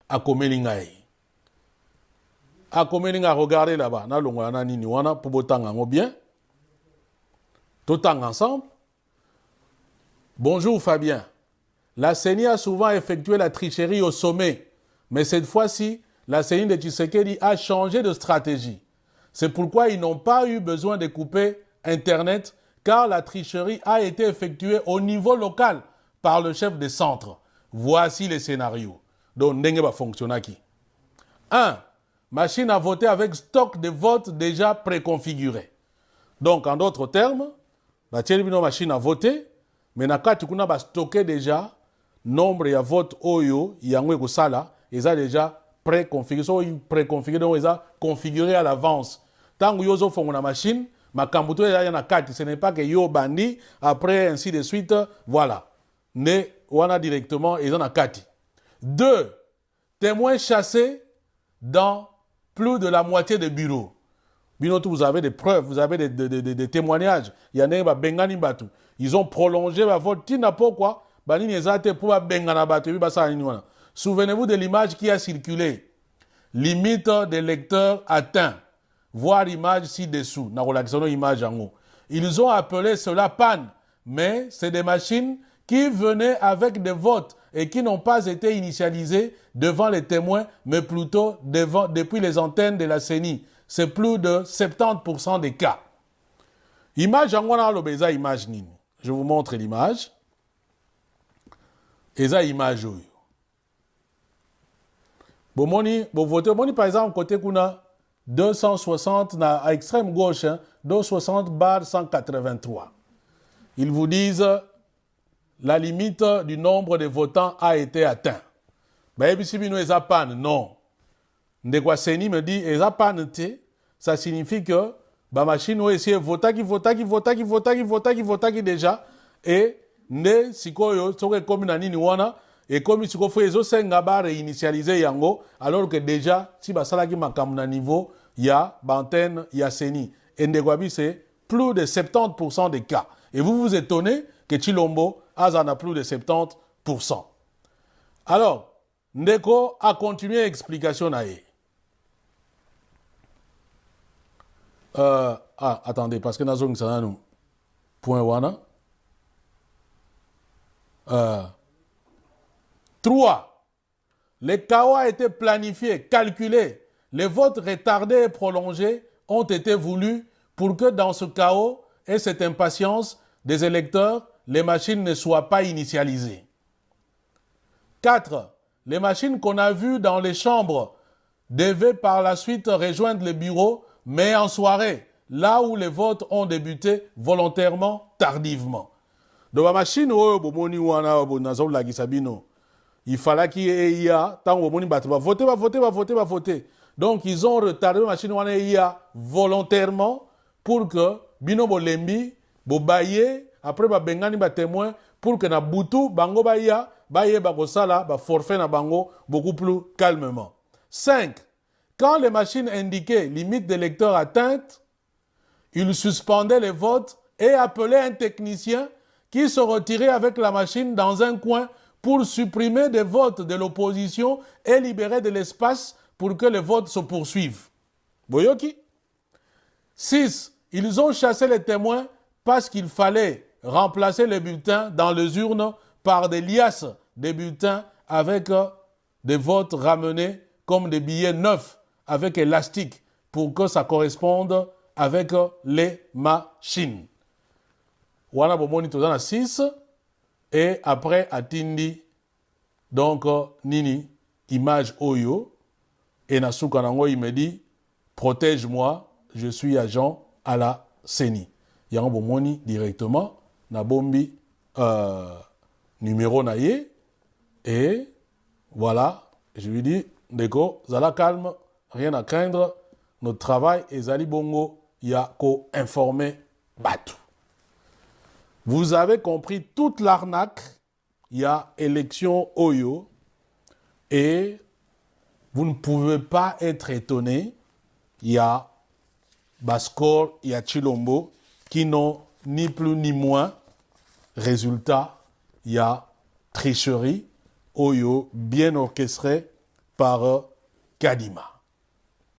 à Komelingaï. À Komelinga, regardez là-bas. Na longwana nini wana pour botanga ngo bien. Tout ensemble. Bonjour Fabien. La CENI a souvent effectué la tricherie au sommet. Mais cette fois-ci, la CENI de Tshisekedi a changé de stratégie. C'est pourquoi ils n'ont pas eu besoin de couper Internet, car la tricherie a été effectuée au niveau local par le chef des centres. Voici les scénarios. Donc, ndenge va fonctionner qui. 1. Machine à voter avec stock de votes déjà préconfiguré. Donc, en d'autres termes, la machine à voter, mais na kati kuna ba stocker déjà nombre de votes oyo yango ko sala, ils ont déjà préconfiguré, so préconfiguré donc ils ont configuré à l'avance. Tant que yozo font la machine, makambuto ya na kati, ce n'est pas que yo bandi après ainsi de suite, voilà. Ne wana directement ils ont na kati. 2. Témoins chassés dans plus de la moitié des bureaux. Binotou, vous avez des preuves, vous avez des témoignages. Il y en a bengani batu. Ils ont prolongé la vote. Tina pourquoi? Souvenez-vous de l'image qui a circulé. Limite des lecteurs atteints. Voir l'image ci-dessous. Ils ont appelé cela panne. Mais c'est des machines qui venaient avec des votes et qui n'ont pas été initialisées devant les témoins, mais plutôt depuis les antennes de la CENI. C'est plus de 70% des cas. Image, image nini. Je vous montre l'image. Et ça, image. Bomoni, voter, par exemple, côté kuna 260 à extrême gauche, 260 bar 183. Ils vous disent la limite du nombre de votants a été atteint. Non. Ndekwa-Seni me dit, ça signifie que la machine a essayé de voter déjà, et ne sikoyo, comme nani wana, et comme il faut réinitialiser yango, alors que déjà, si basalaki makam na niveau, il y a bantenne, il y a Seni. Et Ndekwabi, c'est plus de 70% des cas. Et vous vous étonnez que Chilombo en a plus de 70%. Alors, Ndeko a continué l'explication à attendez, parce que nous avons point wana. 3. Le chaos a été planifié, calculé. Les votes retardés et prolongés ont été voulus pour que dans ce chaos et cette impatience des électeurs, les machines ne soient pas initialisées. 4. Les machines qu'on a vues dans les chambres devaient par la suite rejoindre les bureaux, mais en soirée, là où les votes ont débuté volontairement, tardivement. Donc la machine, il fallait qu'il y ait tant va voter. Donc ils ont retardé la machine volontairement pour que Bino Bolembi, Bobaye, après Bengani témoin, pour que na Boutou, Bango Baya, Baye Bagosala, forfait na Bango, beaucoup plus calmement. 5. Quand les machines indiquaient limite des lecteurs atteintes, ils suspendaient les votes et appelaient un technicien qui se retirait avec la machine dans un coin pour supprimer des votes de l'opposition et libérer de l'espace pour que les votes se poursuivent. Boyoki. 6. Ils ont chassé les témoins parce qu'il fallait remplacer les bulletins dans les urnes par des liasses de bulletins avec des votes ramenés comme des billets neufs avec élastique pour que ça corresponde avec les machines. Wana bomoni tozana 6 et après atindi donc nini image oyo et nasuka nango il me dit protège-moi, je suis agent à la CENI. Yango bomoni directement na bombi numéro naie et voilà, je lui dis Ndeko, zala calme, rien à craindre, notre travail est Zali Bongo, il y a qu'à informer Batou. Vous avez compris toute l'arnaque, il y a élection Oyo et vous ne pouvez pas être étonné, il y a Baskor, il y a Chilombo qui n'ont ni plus ni moins. Résultat, il y a tricherie, Oyo bien orchestré par Kadima.